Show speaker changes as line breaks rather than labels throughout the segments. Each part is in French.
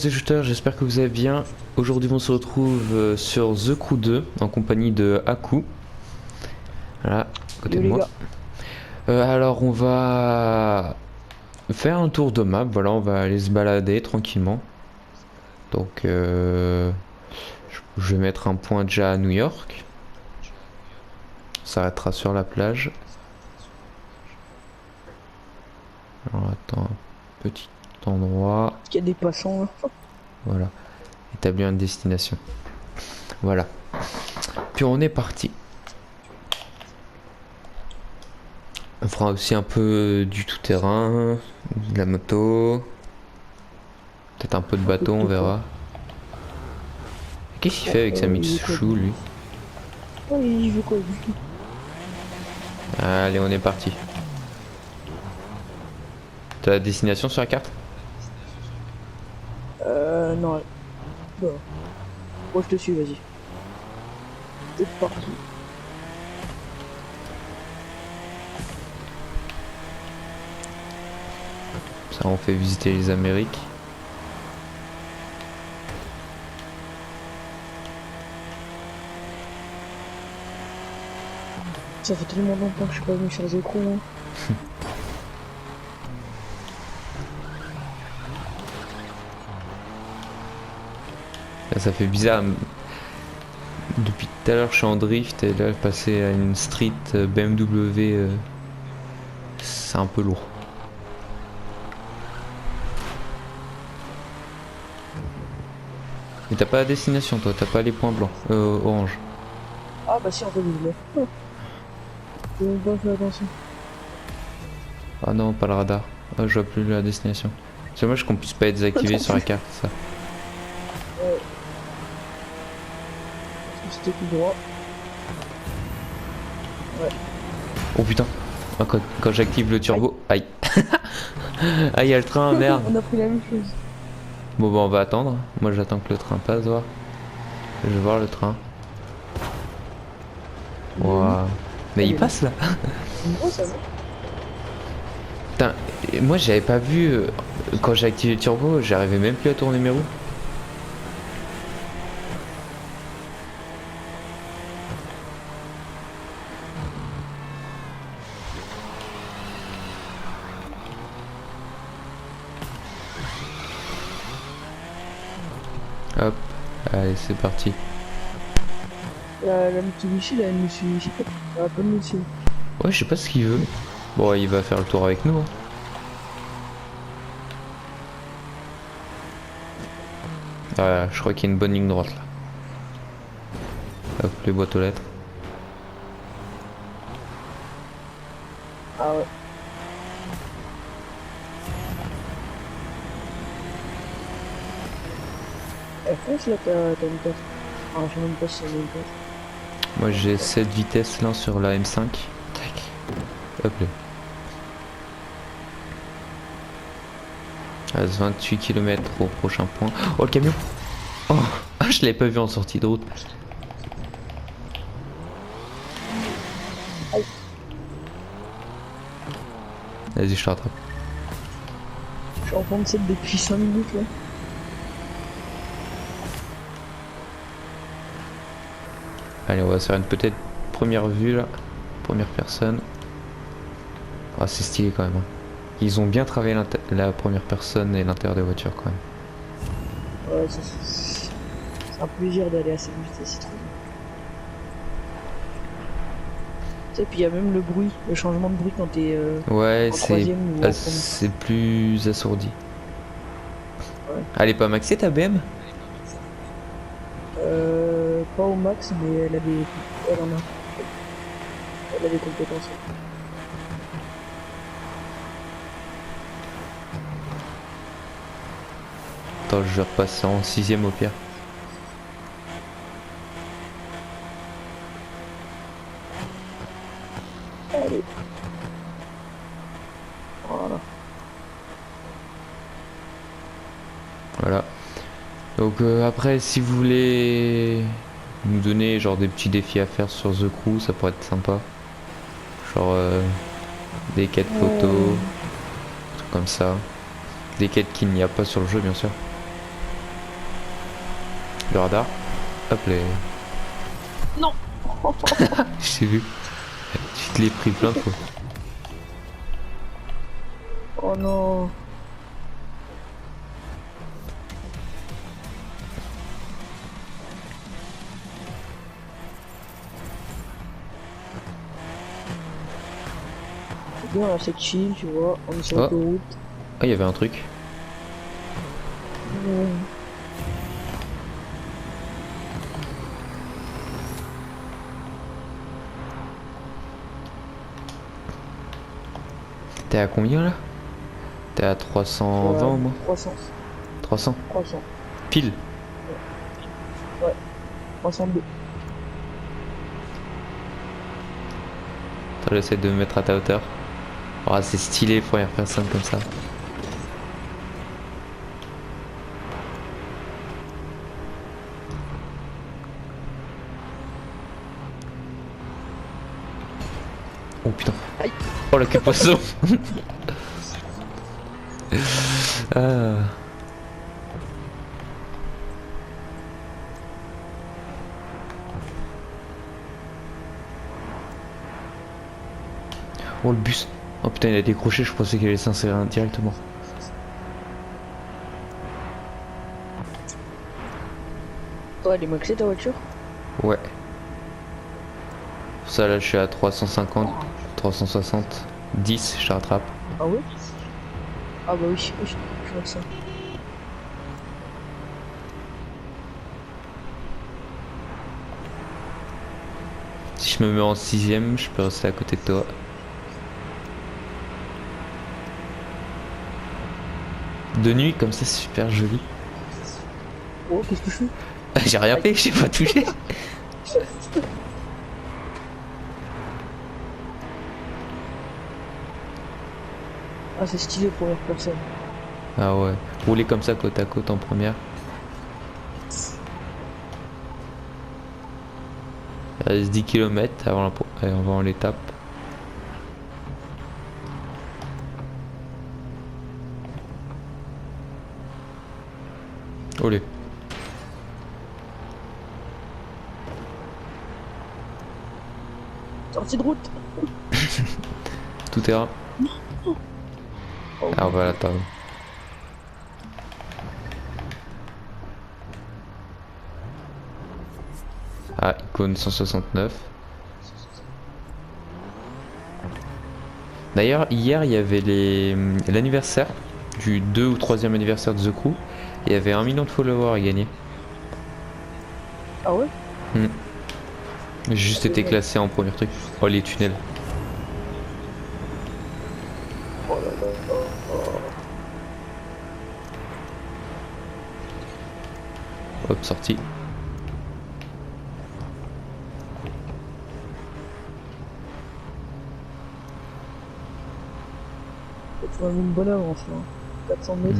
les shooters, j'espère que vous allez bien. Aujourd'hui on se retrouve sur The Crew 2 en compagnie de Aku. Voilà, à côté
Yo
de
les
moi.
gars,
Alors on va faire un tour de map, voilà, on va aller se balader tranquillement. Donc je vais mettre un point déjà à New York. On s'arrêtera sur la plage. Alors attends, un petit endroit,
il y a des passants là.
voilà, établir une destination. Voilà, puis on est parti. On fera aussi un peu du tout-terrain, de la moto, peut-être un peu de
Un peu
bateau,
de
on
tout quoi.
verra. Qu'est-ce qu'il
Bon,
fait avec sa
il veut quoi
Mitsubishi
lui?
lui?
Oh, il veut quoi lui?
Allez, on est parti. T'as la destination sur la carte?
Non. Bon. Moi je te suis, vas-y. C'est parti.
Ça, on fait visiter les Amériques.
Ça fait tellement longtemps que je suis pas venu sur les écrans. Hein.
Là, ça fait bizarre. Depuis tout à l'heure, je suis en drift et là, passer à une street BMW, c'est un peu lourd. Mais t'as pas la destination, toi, t'as pas les points blancs, orange.
Ah bah si en fait je l'ai. Oh. J'ai même pas fait attention.
Ah non, pas le radar. Ah, je vois plus la destination. C'est dommage qu'on puisse pas être désactivé sur la carte, ça.
Ouais. C'était tout droit. Ouais.
Oh putain. Ah, quand j'active le turbo. Aïe. Ah, il y a le train, merde.
On a pris la même chose.
Bon, bah, on va attendre. Moi, j'attends que le train passe, voir. Je vais voir le train. Waouh. Mais il passe là.
Oh ça va.
Putain, et moi, j'avais pas vu. Quand j'ai activé le turbo, j'arrivais même plus à tourner mes roues. Hop. Allez, c'est parti.
La Mitsubishi là, elle me suit. Elle va pas me suivre.
Ouais, je sais pas ce qu'il veut. Bon, il va faire le tour avec nous. Hein. Ah, je crois qu'il y a une bonne ligne droite là. Hop, les boîtes aux lettres.
Ah ouais. Elle fonce là, t'as une passe. Ah, je sais même pas si c'est une passe.
Moi, j'ai cette vitesse là sur la M5. Tac. Hop là. À 28 km au prochain point. Oh, le camion! Oh, ah, je l'avais pas vu en sortie de route.
Aïe.
Vas-y, je te rattrape.
Je suis en 37 depuis 5 minutes là.
Allez, on va se faire une peut-être première vue là. Première personne. Ah, c'est stylé quand même. Hein. Ils ont bien travaillé la première personne et l'intérieur des voitures quand même.
Ouais, c'est un plaisir d'aller à cette vitesse, c'est trop bien. Tu sais, puis il y a même le bruit, le changement de bruit quand t'es
Ouais,
en
c'est
troisième ou en premier.
c'est plus assourdi.
Ouais.
Elle est pas maxée ta BM?
Pas au max, mais elle en a. Elle a des compétences.
Attends, je vais repasser en 6ème au pire.
Allez. Voilà.
Voilà. Donc après, si vous voulez nous donner genre des petits défis à faire sur The Crew, ça pourrait être sympa. Genre des quêtes photos, trucs comme ça. Des quêtes qu'il n'y a pas sur le jeu, bien sûr. Le radar. Hop les.
Non.
Je t'ai vu. Tu te l'es pris plein de fois.
Oh non. C'est bien là, c'est chill, tu vois, on est sur
Oh.
l'autoroute.
Ah, il y avait un truc. T'es à combien là? T'es à 320 au moins?
300.
300?
300.
Pile?
302.
Attends, j'essaie de me mettre à ta hauteur. Oh, c'est stylé, première personne comme ça. Oh putain.
Aïe.
Oh la queue poisson. Ah. Oh le bus. Oh putain, il a décroché, je pensais qu'il allait s'insérer directement.
Toi, elle est maxée ta voiture?
Ouais. Pour ça là je suis à 350, 360, 10, je te rattrape.
Ah oui? Ah bah oui, oui, je vois ça.
Si je me mets en 6ème, je peux rester à côté de toi. De nuit comme ça, c'est super joli.
Oh, qu'est-ce que je fais?
J'ai rien fait, j'ai pas touché.
Ah, c'est stylé, première personne.
Ah ouais, rouler comme ça côte à côte en première. Il reste 10 km avant l'étape. Olé.
Sortie de route.
Tout terrain.
Oh,
Ah voilà, t'as. Ah, icône 169. D'ailleurs, hier, il y avait l'anniversaire du 2 ou 3e anniversaire de The Crew. Et il y avait 1 million de followers à gagner.
Ah ouais?
J'ai juste été classé en premier truc. Oh, les tunnels.
Oh là là.
Hop, sorti.
Tu m'as mis une bonne avance là. 400 mètres.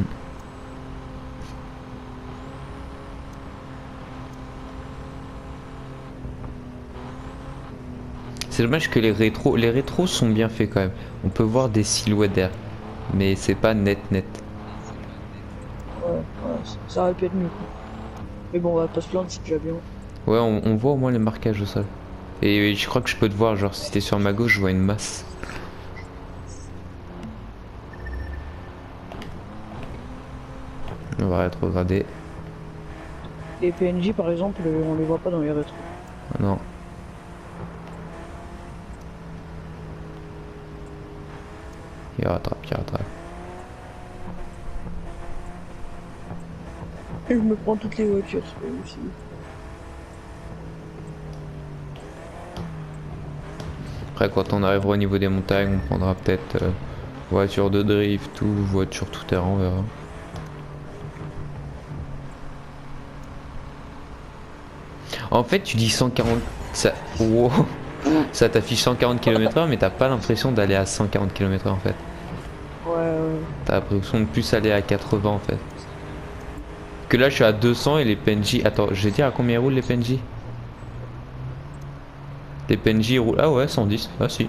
C'est dommage que les rétros sont bien faits quand même. On peut voir des silhouettes derrière. Mais c'est pas net.
Ouais, ça aurait pu être mieux quoi. Mais bon, on va pas se plaindre, c'est déjà bien.
Ouais, on voit au moins les marquages au sol. Et je crois que je peux te voir, genre si t'es sur ma gauche, je vois une masse. On va rétrograder.
Les PNJ par exemple, on les voit pas dans les rétros.
Ah non. Il rattrape.
Et je me prends toutes les voitures, c'est pas possible.
Après, quand on arrivera au niveau des montagnes, on prendra peut-être voiture de drift ou voiture tout terrain, on verra. En fait, tu dis 140, ça, wow. Ça t'affiche 140 km/h, mais t'as pas l'impression d'aller à 140 km/h en fait.
Ouais.
T'as l'impression de plus aller à 80 en fait. Que là, je suis à 200 et les PNJ. Attends, je vais dire à combien roulent les PNJ. Les PNJ roulent. Ah ouais, 110. Ah si.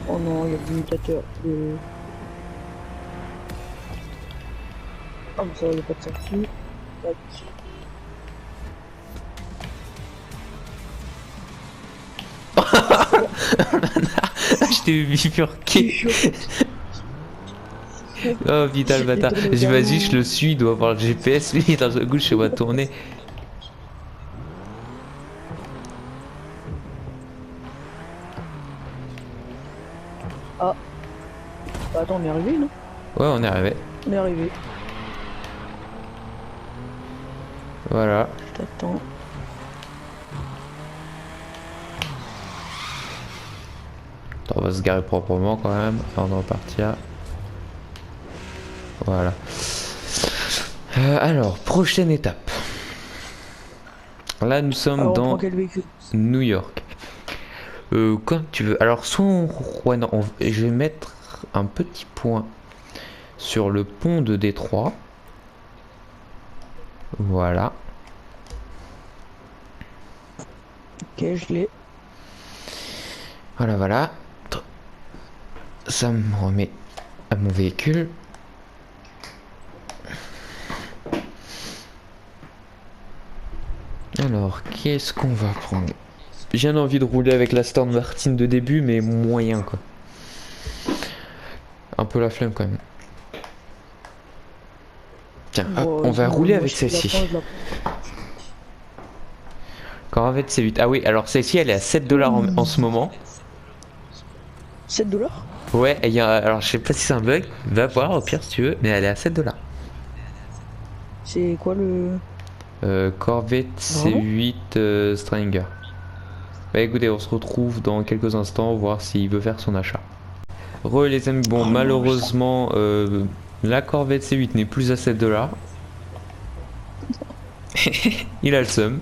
Oh non, il y a le limitateur. Ah, mais ça, il n'y a pas de sortie. Tac.
Je t'ai bifurqué. Oh putain le bâtard. Vas-y, je le suis, il doit avoir le GPS, lui, dans un coup, je sais pas tourner.
Ah. Bah, attends, on est arrivé, non?
Ouais, on est arrivé.
On est arrivé.
Voilà.
Je t'attends.
Attends, on va se garer proprement quand même avant de repartir. Voilà. Alors, prochaine étape. Là, nous sommes
Alors, on
dans
prend quel véhicule?
New York. Comme tu veux. Alors, soit on... Ouais, non, je vais mettre un petit point sur le pont de Détroit. Voilà.
Ok, je l'ai.
Voilà, voilà. Ça me remet à mon véhicule. Alors, qu'est-ce qu'on va prendre? J'ai envie de rouler avec la Aston Martin de début, mais moyen quoi. Un peu la flemme quand même. Tiens, hop,
Bon,
on va
moi,
rouler
moi,
avec
je te la
celle-ci.
prends, je la prends.
Corvette C8. Ah oui, alors celle-ci elle est à 7 dollars en ce moment.
7$?
Ouais, et alors je sais pas si c'est un bug, va voir au pire si tu veux, mais elle est à 7 dollars.
C'est quoi le...
Corvette
Vraiment
C8 Stringer. Bah écoutez, on se retrouve dans quelques instants, voir s'il veut faire son achat. Re les amis, bon
Oh non,
malheureusement la Corvette C8 n'est plus à 7 dollars. Il a le seum.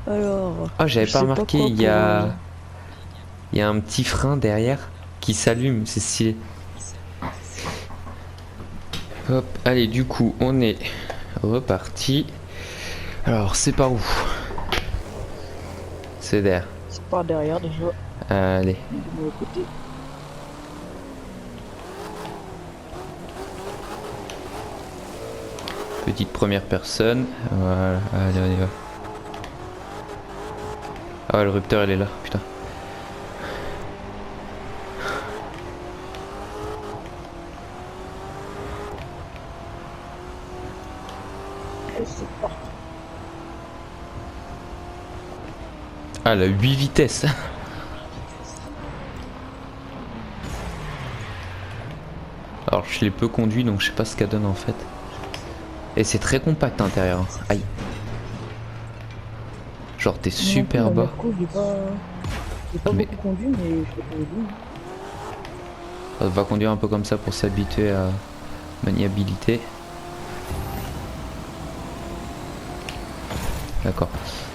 Alors...
Ah j'avais
je
pas
sais
remarqué,
quoi
il y
pour,
a... Il y a un petit frein derrière qui s'allume, c'est stylé. Hop, allez du coup on est reparti. Alors c'est par où? C'est derrière.
C'est par derrière déjà.
Allez.
Du mauvais côté.
Petite première personne. Voilà, allez on y va. Ah ouais, le rupteur il est là, putain.
Et c'est parti.
Ah la 8 vitesses. Alors je l'ai peu conduit donc je sais pas ce qu'elle donne en fait. Et c'est très compact à l'intérieur. Hein. Aïe. Genre t'es super bas.
J'ai pas
Mais-
beaucoup conduit, mais je l'ai conduit.
On va conduire un peu comme ça pour s'habituer à maniabilité. D'accord.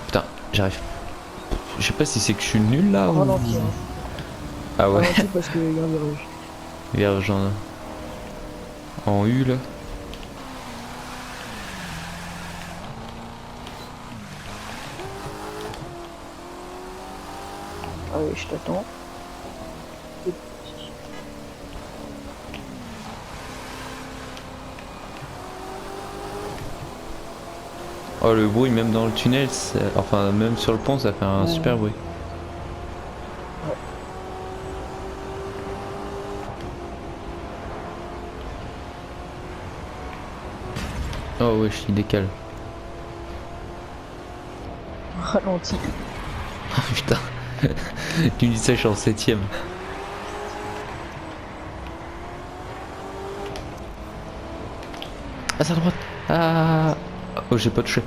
Putain, j'arrive. Je sais pas si c'est que je suis nul là ou...
Ralenti, hein.
Ah ouais,
Ralenti parce qu'il y a un virage.
vierge en U là.
Allez, je t'attends.
Oh le bruit même dans le tunnel, enfin même sur le pont ça fait un super bruit. Oh ouais, je décale.
Ralenti.
Oh putain, tu me dis ça, je suis en 7ème. Ah c'est à droite. Ah. Oh j'ai pas touché.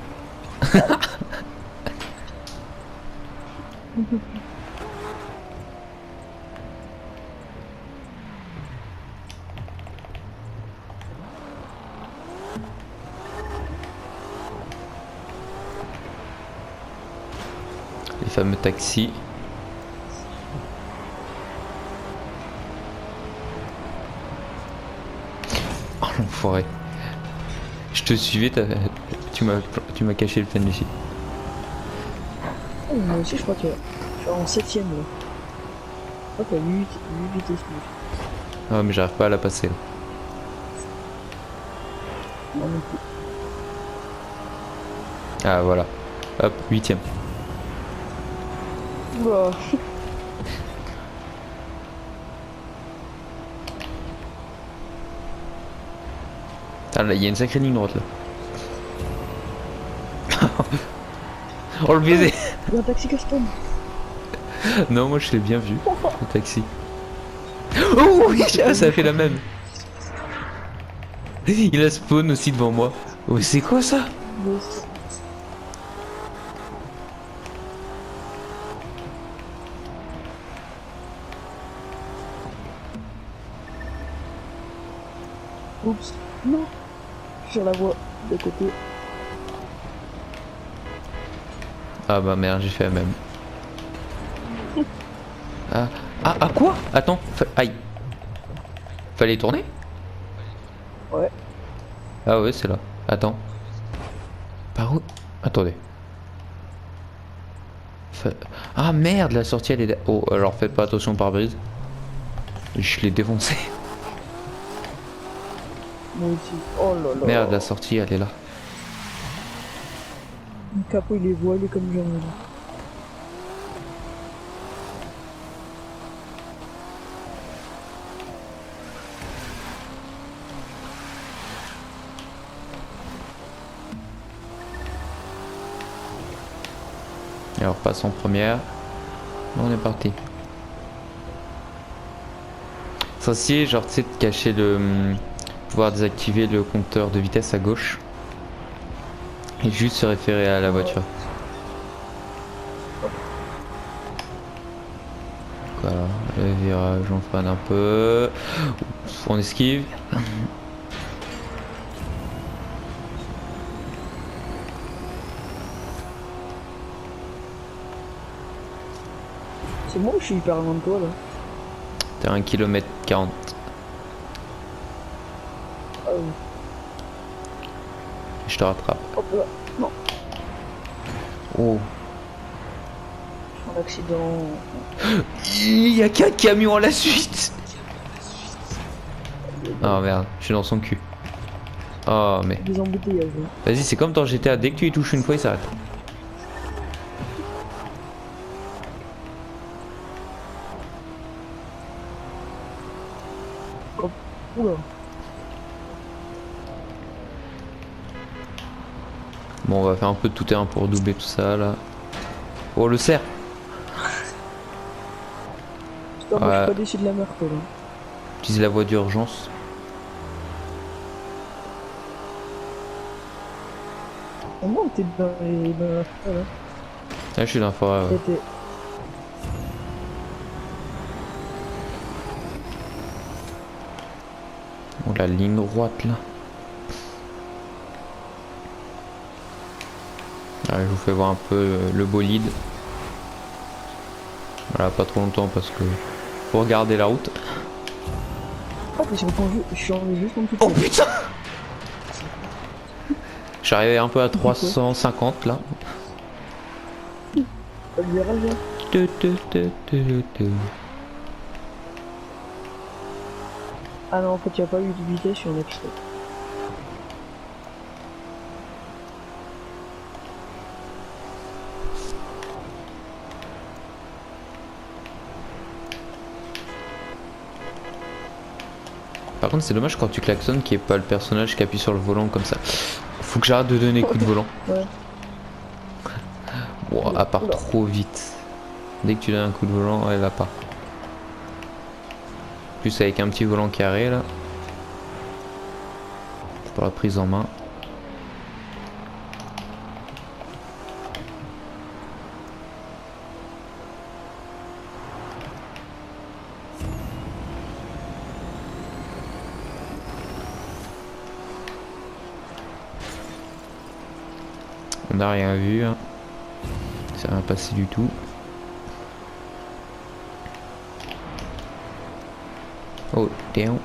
Les fameux taxis. Oh l'enfoiré. Je te suivais, tu m'as caché le plan ici.
Oh, moi aussi, je crois que je suis en 7ème là. Oh, t'as 8 vitesses plus.
Ah mais j'arrive pas à la passer là.
Moi non plus.
Ah voilà. Hop, huitième.
Oula.
Ah là, il y a une sacrée ligne droite là. Oh le baiser.
Il y a un taxi custom.
Non, moi je l'ai bien vu, le taxi. Oh oui, ça a fait la même. Il a spawn aussi devant moi. Oh, mais c'est quoi ça?
Yes. Oups. Non. Sur la voie de côté.
Ah bah merde, j'ai fait la même. Ah, ah quoi? Attends, aïe. Fallait tourner?
Ouais.
Ah ouais, c'est là. Attends. Par où? Attendez. Ah merde, la sortie elle est... Oh, alors faites pas attention par brise. Je l'ai défoncé.
Moi aussi. Oh là là.
Merde, la sortie elle est là.
Le capot il est voilé comme jamais. Là.
Et alors passe en première. On est parti. Censé genre tu sais de cacher le... pouvoir désactiver le compteur de vitesse à gauche. Et juste se référer à la voiture. Voilà, le virage on freine un peu. Oups, on esquive.
C'est moi ou je suis hyper loin de toi là?
T'es à 1 km 40.
Ah oui.
Je te rattrape.
Hop là. Non.
Oh.
Un accident.
Il y a 4 camions à la suite. Oh merde, je suis dans son cul. Oh mais...
Des embouteillages. Hein.
Vas-y, c'est comme dans GTA, dès que tu y touches une fois, il s'arrête.
Hop. Oula.
Bon, on va faire un peu de tout terrain pour doubler tout ça là. Oh, le cerf.
Putain, moi je suis pas déçu de la meurtre là.
Utilise la voie d'urgence.
Au moins t'es dans la forêt là.
Là, je suis dans la forêt. Ouais.
T'étais-
Oh, la ligne droite là. Allez, je vous fais voir un peu le bolide. Voilà, pas trop longtemps parce que faut regarder la route.
Ah, mais je suis juste en dessous de
Oh
toi.
putain! J'arrivais un peu à 350 là.
T'as le virage là?
Tu, tu, tu, tu, tu.
Ah non, en fait, y a pas eu de vitesse, je suis en extrait.
Par contre, c'est dommage quand tu klaxonnes qu'il n'y ait pas le personnage qui appuie sur le volant comme ça. Faut que j'arrête de donner coup de volant.
Ouais.
Bon, à part
Oula.
trop vite. Dès que tu donnes un coup de volant, elle va pas. Plus avec un petit volant carré là. Pour la prise en main. On n'a rien vu. Hein. Ça va passer du tout. Oh, damn.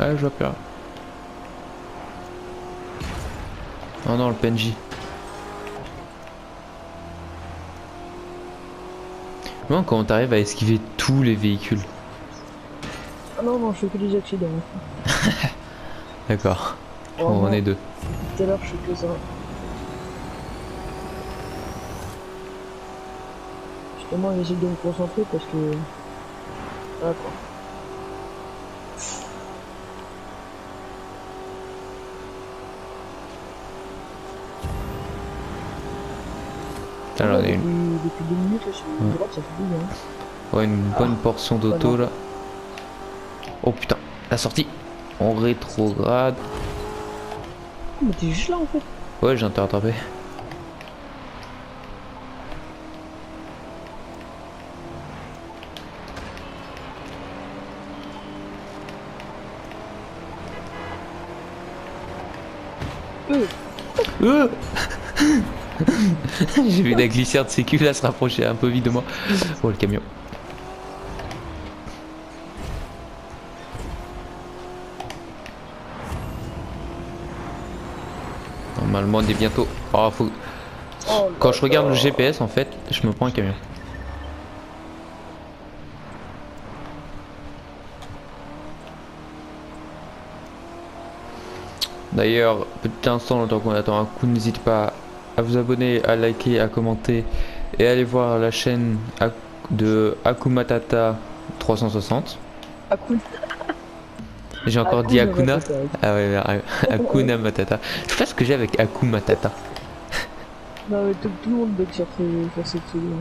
Ah, je vois plus rien. Oh non, le PNJ. Comment comment t'arrives à esquiver tous les véhicules?
Ah non, non, je fais que des accidents.
D'accord. Bon, on
Vraiment,
est deux.
depuis tout à l'heure, je fais que ça. Justement, j'essaie de me concentrer parce que... Voilà quoi.
Alors, on a
Depuis 2 minutes, là, sur la droite, ça fait du bien.
ouais, une bonne portion d'auto là. Oh putain, la sortie. On rétrograde.
Oh, mais t'es juste là en fait.
Ouais, j'ai été rattrapé. Euh J'ai vu la glissière de sécu là se rapprocher un peu vite de moi. Oh le camion. Normalement on est bientôt. Oh, faut...
Oh
Quand
là
je regarde le
là.
GPS en fait, je me prends un camion. D'ailleurs, petit instant, le temps qu'on attend un coup, n'hésitez pas à vous abonner, à liker, à commenter et à aller voir la chaîne de Akumatata 360.
Akun.
J'ai encore dit
Akun
Akuna.
Matata.
Ah ouais, Akuna Matata. Je sais pas ce que j'ai avec Akumatata.
Non mais tout le monde bug sur cette pseudo.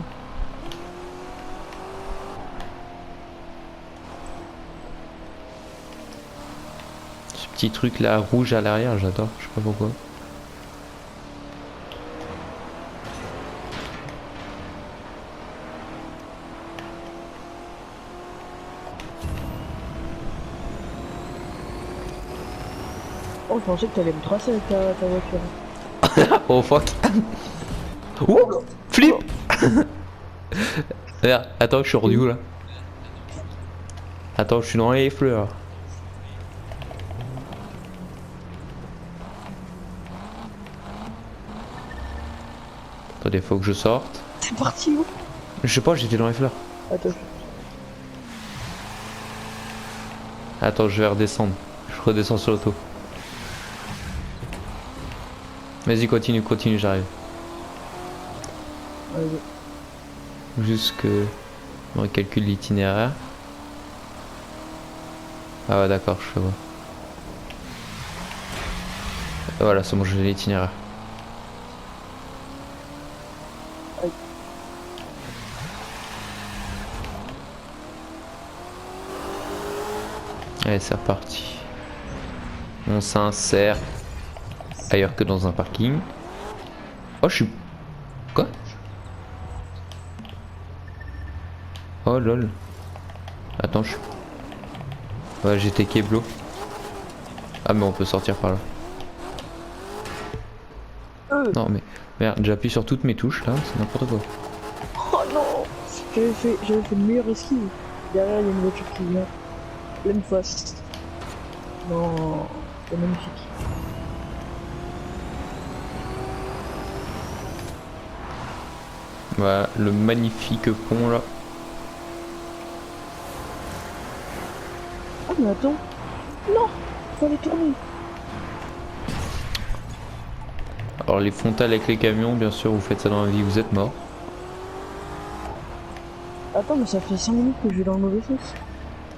Ce petit truc là rouge à l'arrière, j'adore, je sais pas pourquoi.
Oh, je pensais que t'allais me tracer avec ta voiture.
Oh fuck. Ouh, flip. Merde, attends, je suis rendu où là? Attends, je suis dans les fleurs. Attendez, faut que je sorte.
C'est parti où?
Je sais pas, j'étais dans les fleurs.
Attends.
Attends, je vais redescendre. Je redescends sur l'auto. Vas-y, continue, continue, j'arrive.
Vas-y.
Juste que on recalcule l'itinéraire. Ah ouais, d'accord, je vois. Voilà, c'est bon, j'ai l'itinéraire.
Aïe.
Allez, c'est reparti. On s'insère ailleurs que dans un parking. Oh, je suis... Quoi? Oh lol. Attends, je... Ouais, j'étais Keblo. Ah, mais on peut sortir par là. Non, mais... Merde, j'appuie sur toutes mes touches, là, c'est n'importe quoi.
Oh non. J'avais fait une meilleure esquive. Derrière, il y a une voiture qui vient. Pleine face. Non. C'est magnifique.
Voilà, le magnifique pont, là.
Ah mais attends. Non. Faut aller tourner.
Alors, les frontales avec les camions, bien sûr, vous faites ça dans la vie, vous êtes mort.
Attends, mais ça fait 5 minutes que je vais dans le mauvais sens.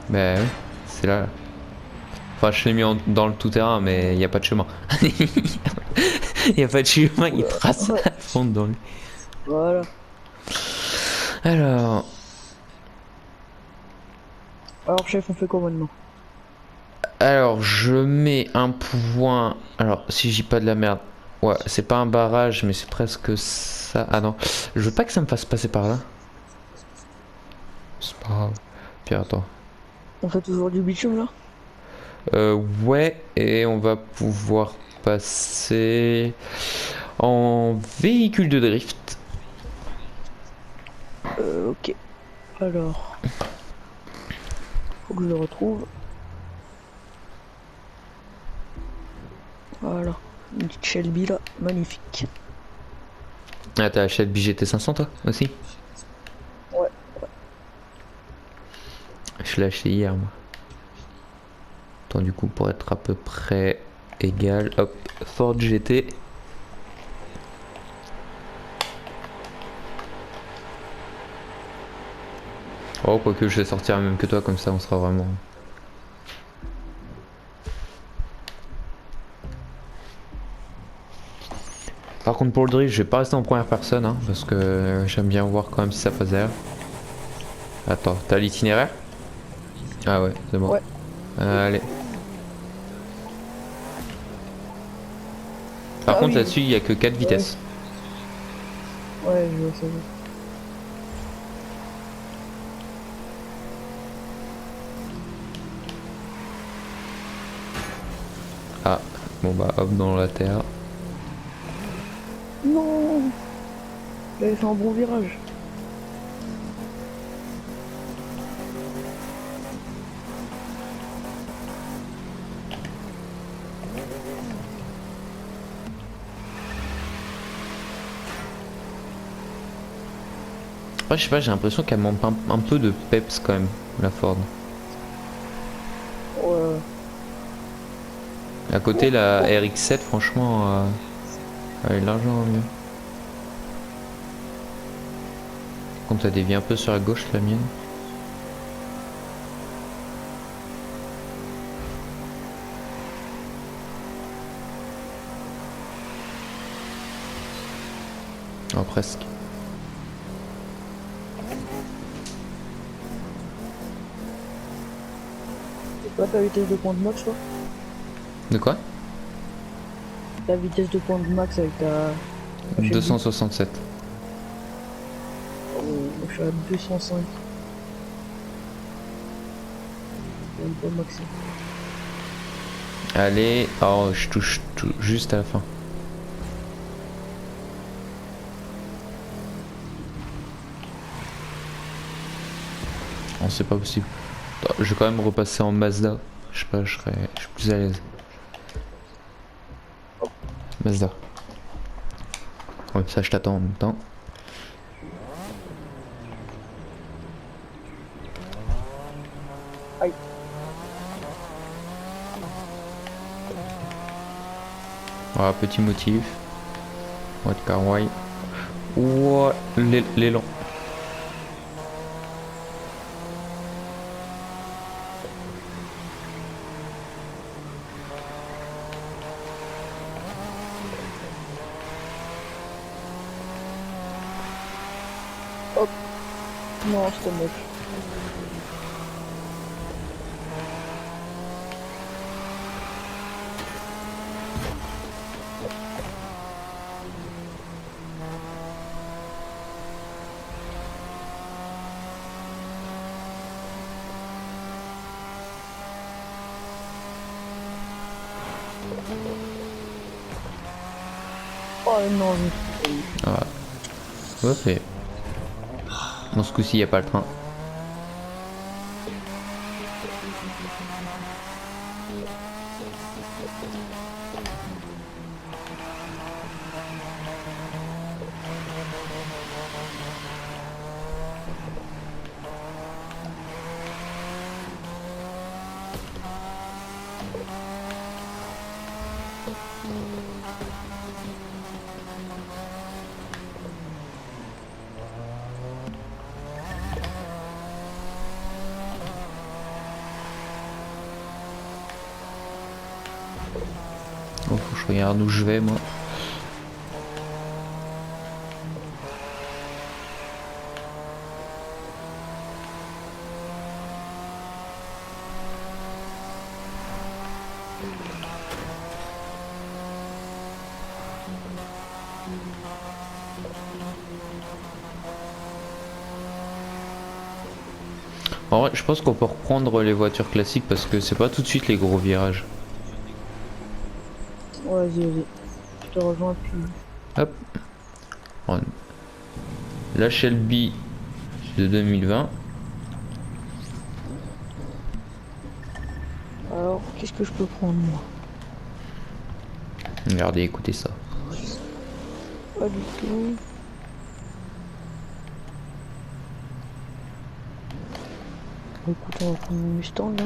Bah oui, c'est là. Enfin, je l'ai mis dans le tout-terrain, mais il n'y a pas de chemin. Il n'y a pas de chemin, il trace à fond dans lui.
Voilà.
Alors,
Alors chef, on fait quoi maintenant?
je mets un point. Alors, si je dis pas de la merde. Ouais, c'est pas un barrage, mais c'est presque ça. Ah non, je veux pas que ça me fasse passer par là. C'est pas grave. Puis attends.
On fait toujours du bitume là?
Ouais, et on va pouvoir passer en véhicule de drift.
Ok. Alors. Faut que je le retrouve. Voilà. Une petite Shelby là, magnifique.
Ah, t'as acheté le BGT 500 toi aussi?
Ouais.
Je l'ai acheté hier moi. Attends, du coup, pour être à peu près égal, hop, Ford GT. Oh, quoique je vais sortir même que toi, comme ça on sera vraiment. Par contre, pour le drift, je vais pas rester en première personne, hein, parce que j'aime bien voir quand même si ça passe derrière. Attends, t'as l'itinéraire? Ah ouais, c'est bon.
Ouais.
Allez. Par
Ah
contre,
oui.
là-dessus, il y a que 4 vitesses.
Ouais, je vois ça.
Ah, bon bah hop dans la terre.
Non. J'avais fait un bon virage.
Après, je sais pas, j'ai l'impression qu'elle manque un peu de peps quand même, la Ford.
Ouais.
À côté, la RX-7, franchement, elle est largement mieux. Par contre, elle dévie un peu sur la gauche, la mienne. Oh, presque.
C'est quoi ta vitesse de pointe max toi?
De quoi?
Ta vitesse de pointe max avec ta Shelby?
267.
Oh, moi, je suis à 205. Même pas maxi.
Allez, oh, je touche juste à la fin. Oh, c'est pas possible. Attends, je vais quand même repasser en Mazda. Je sais pas, je suis plus à l'aise. Mazda. Ouais, ça, je t'attends en même temps.
Aïe.
Voilà, petit motif. What kawaii. Ouah, l'élan.
Hop. Non, c'était moche. Oh non,
Voilà. Ouais, fait. Dans ce coup-ci, y a pas le train. Oh, faut que je regarde où je vais, moi. En vrai, je pense qu'on peut reprendre les voitures classiques parce que c'est pas tout de suite les gros virages.
ouais, vas-y. Je te rejoins plus.
Hop. La Shelby de 2020.
Alors, qu'est-ce que je peux prendre moi?
Regardez, écoutez ça.
Pas du tout. Écoute, on va prendre une Mustang là.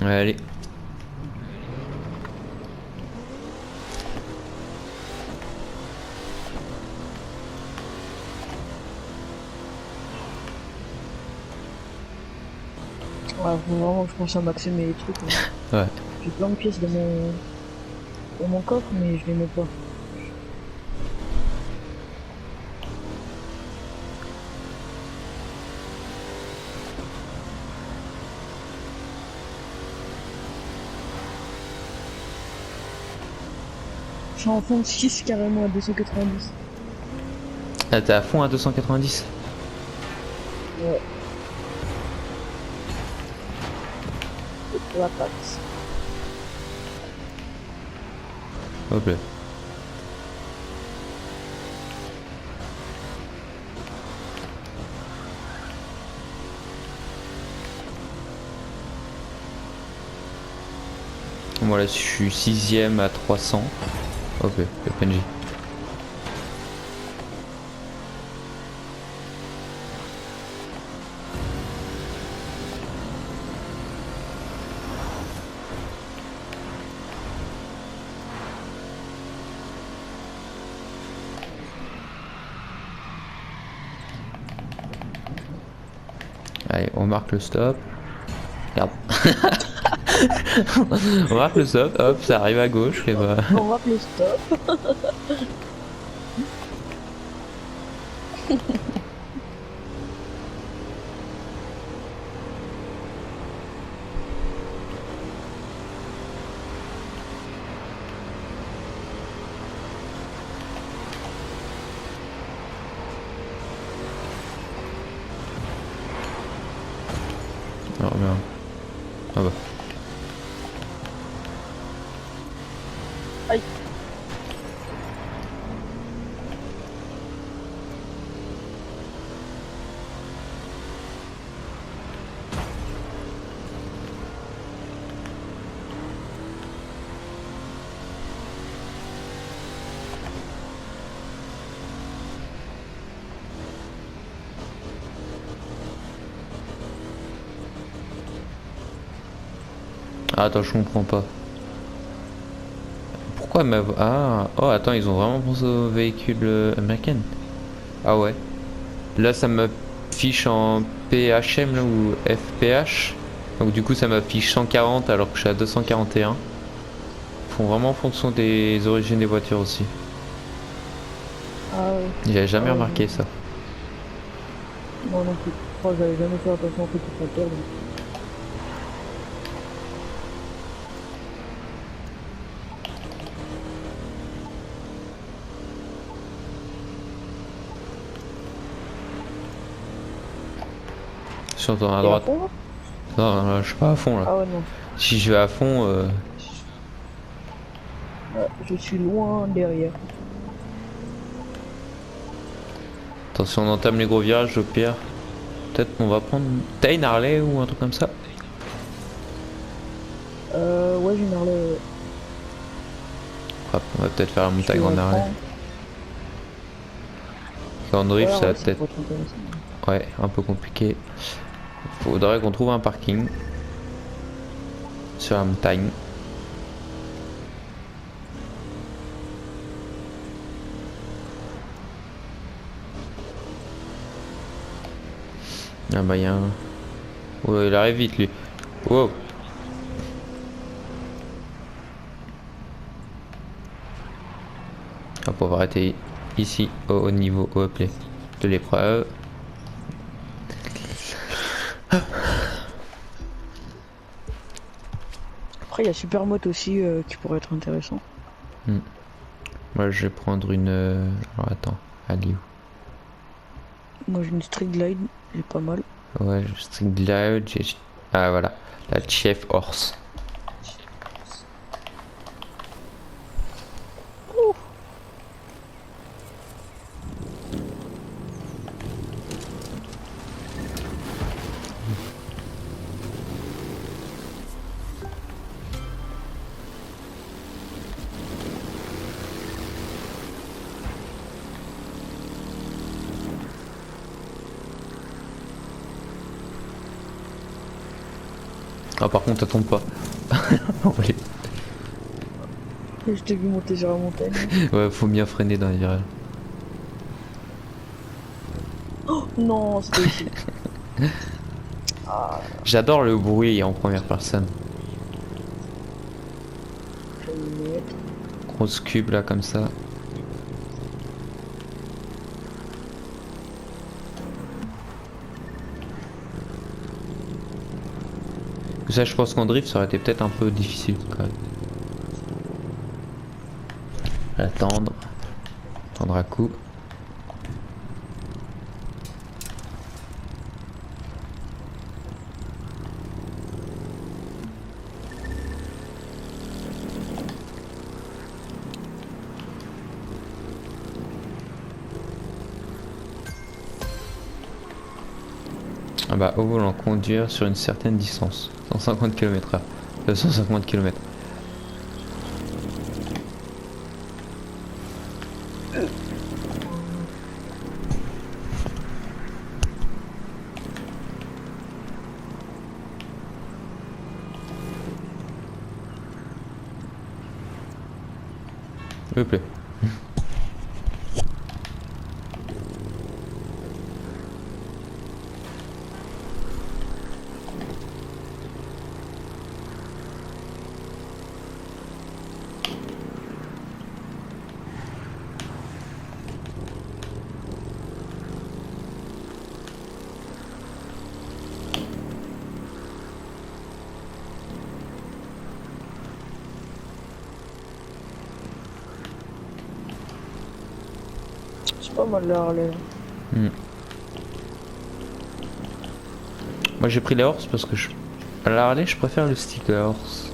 Allez.
Ouais, faut vraiment que je pense à maxer mes trucs. Hein.
Ouais.
J'ai plein de pièces dans mon coffre, mais je les mets pas. Je suis en fond de 6 carrément à 290.
Ah, t'es à fond à 290?
Ouais. Et la taxe.
Hop là. Moi là je suis 6ème à 300. Ok, le PNJ. Allez, on marque le stop. Regarde. On marque le stop, hop, ça arrive à gauche et bah.
On va le stop.
Oh merde. Ah bah.
Aïe.
Ah, attends, je comprends pas. Pourquoi ma... Ah, oh attends, ils ont vraiment pensé au véhicule américain. Ah ouais. Là, ça m'affiche en PHM là, ou FPH. Donc du coup, ça m'affiche 140 alors que je suis à 241. Ils font vraiment en fonction des origines des voitures aussi.
Ah ouais.
J'avais jamais
Ah ouais,
remarqué ça.
moi non plus. Je crois que j'avais jamais fait attention en fait tout ça perdre.
Je suis à
Et à
droite.
fond là?
Non, non, je suis pas à fond là.
Ah ouais non.
Si je vais à fond,
Ouais, je suis loin derrière.
attention, on entame les gros virages au pire. Peut-être qu'on va prendre... T'as une Harley ou un truc comme ça?
Ouais, j'ai une Harley.
Hop, on va peut-être faire un
Je
montagne
suis
en
à
Harley.
30.
En drift,
Ouais,
ça va
ouais, ça
peut-être...
pourrait être intéressant.
Ouais, un peu compliqué. Faudrait qu'on trouve un parking. Sur la montagne. Ah bah y'a un... Ouais, il arrive vite lui. Wow. Hop, on va arrêter ici au niveau de l'épreuve.
Après, il y a Supermoto aussi qui pourrait être intéressant.
Moi je vais prendre une... Alors attends, elle est où?
Moi, j'ai une Street Glide, elle est pas mal.
Ouais, Street Glide, j'ai... Ah voilà, la Chef Horse. Ah par contre, t'attends pas. Ouais,
Je t'ai vu monter sur la montagne.
ouais, faut bien freiner dans les virages.
Oh non, c'était ici. Ah,
J'adore le bruit en première personne.
je vais le mettre.
Grosse cube là comme ça. Ça, je pense qu'en drift, ça aurait été peut-être un peu difficile quand même. Attendre. Attendre à coup. Ah bah, au volant, conduire sur une certaine distance. 150 km/h. 150 km. S'il vous plaît.
C'est pas mal la Harley.
Hmm. Moi j'ai pris la horse parce que à la Harley je préfère le stick de la horse.